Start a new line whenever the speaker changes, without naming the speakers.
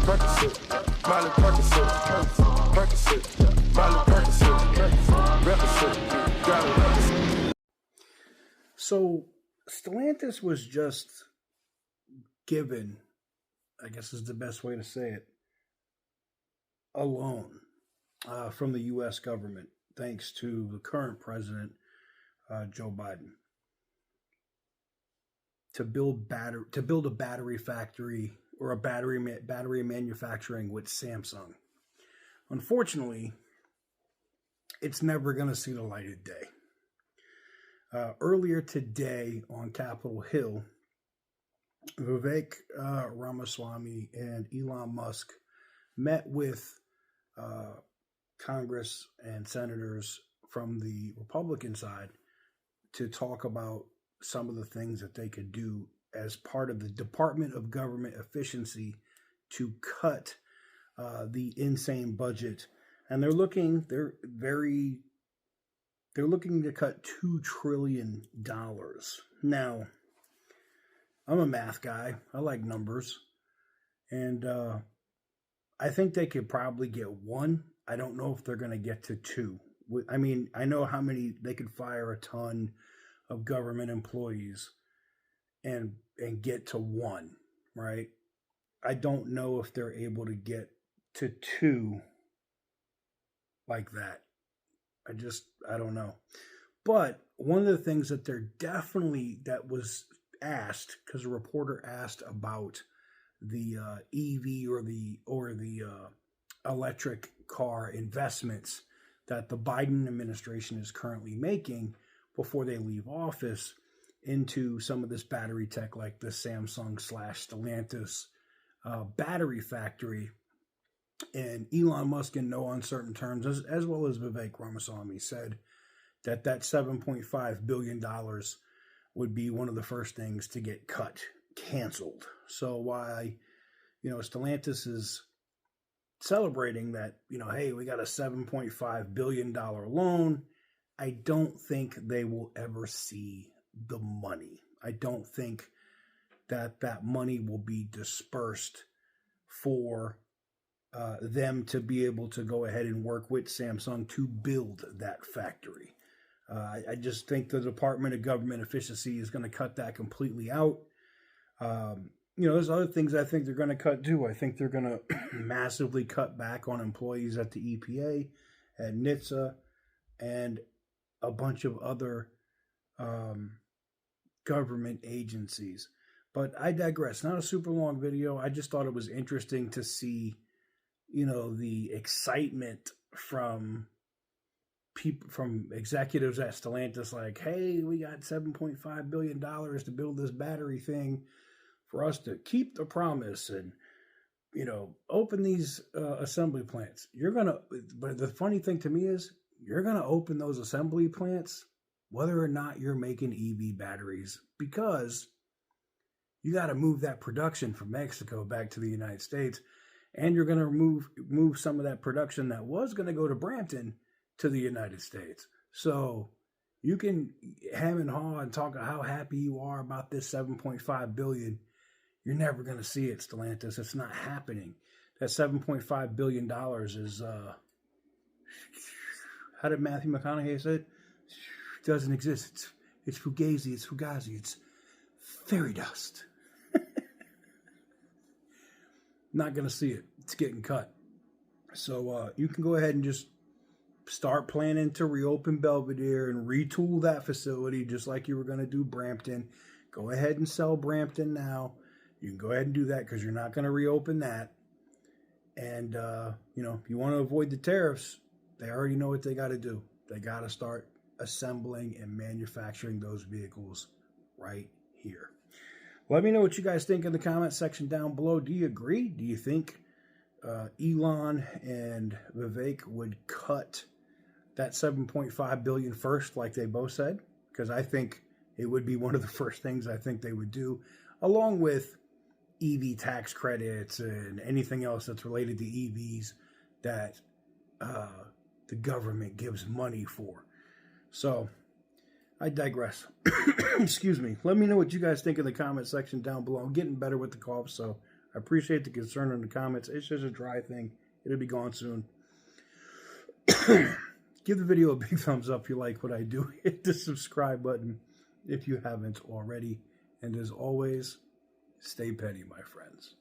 Percocet, Miley Percocet, Percocet, Miley Percocet, Percocet, got it.
So Stellantis was just given, I guess is the best way to say it, a loan from the U.S. government, thanks to the current president, Joe Biden, to build a battery factory or a battery manufacturing with Samsung. Unfortunately, it's never going to see the light of day. Earlier today on Capitol Hill, Vivek Ramaswamy and Elon Musk met with Congress and senators from the Republican side to talk about some of the things that they could do as part of the Department of Government Efficiency to cut the insane budget. And they're looking to cut $2 trillion. Now, I'm a math guy. I like numbers. And I think they could probably get one. I don't know if they're going to get to two. I mean, I know how many they could fire a ton of government employees and get to one, right? I don't know if they're able to get to two like that. I don't know. But one of the things that that was asked, because a reporter asked about the EV or the electric car investments that the Biden administration is currently making before they leave office into some of this battery tech, like the Samsung / Stellantis battery factory. And Elon Musk, in no uncertain terms, as well as Vivek Ramaswamy, said that $7.5 billion would be one of the first things to get canceled. So why, Stellantis is celebrating that, hey, we got a $7.5 billion loan, I don't think they will ever see the money. I don't think that money will be dispersed for them to be able to go ahead and work with Samsung to build that factory. I just think the Department of Government Efficiency is going to cut that completely out. There's other things I think they're going to cut too. I think they're going to massively cut back on employees at the EPA, at NHTSA, and a bunch of other government agencies. But I digress. Not a super long video. I just thought it was interesting to see, the excitement from people, from executives at Stellantis, like, hey, we got $7.5 billion to build this battery thing for us to keep the promise and, open these assembly plants. But the funny thing to me is, you're going to open those assembly plants whether or not you're making EV batteries, because you got to move that production from Mexico back to the United States. And you're going to move some of that production that was going to go to Brampton to the United States. So you can hem and haw and talk about how happy you are about this $7.5 billion. You're never going to see it, Stellantis. It's not happening. That $7.5 billion is, how did Matthew McConaughey say it? Doesn't exist. It's fugazi. It's fugazi. It's fairy dust. Not going to see it. It's getting cut. So you can go ahead and just start planning to reopen Belvedere and retool that facility just like you were going to do Brampton. Go ahead and sell Brampton now. You can go ahead and do that because you're not going to reopen that. And, if you want to avoid the tariffs, they already know what they got to do. They got to start assembling and manufacturing those vehicles right here. Let me know what you guys think in the comment section down below. Do you agree? Do you think Elon and Vivek would cut that $7.5 billion first, like they both said? Because I think it would be one of the first things I think they would do, along with EV tax credits and anything else that's related to EVs that the government gives money for. So I digress. Excuse me. Let me know what you guys think in the comment section down below. I'm getting better with the cough, so I appreciate the concern in the comments. It's just a dry thing. It'll be gone soon. Give the video a big thumbs up if you like what I do. Hit the subscribe button if you haven't already. And as always, stay petty, my friends.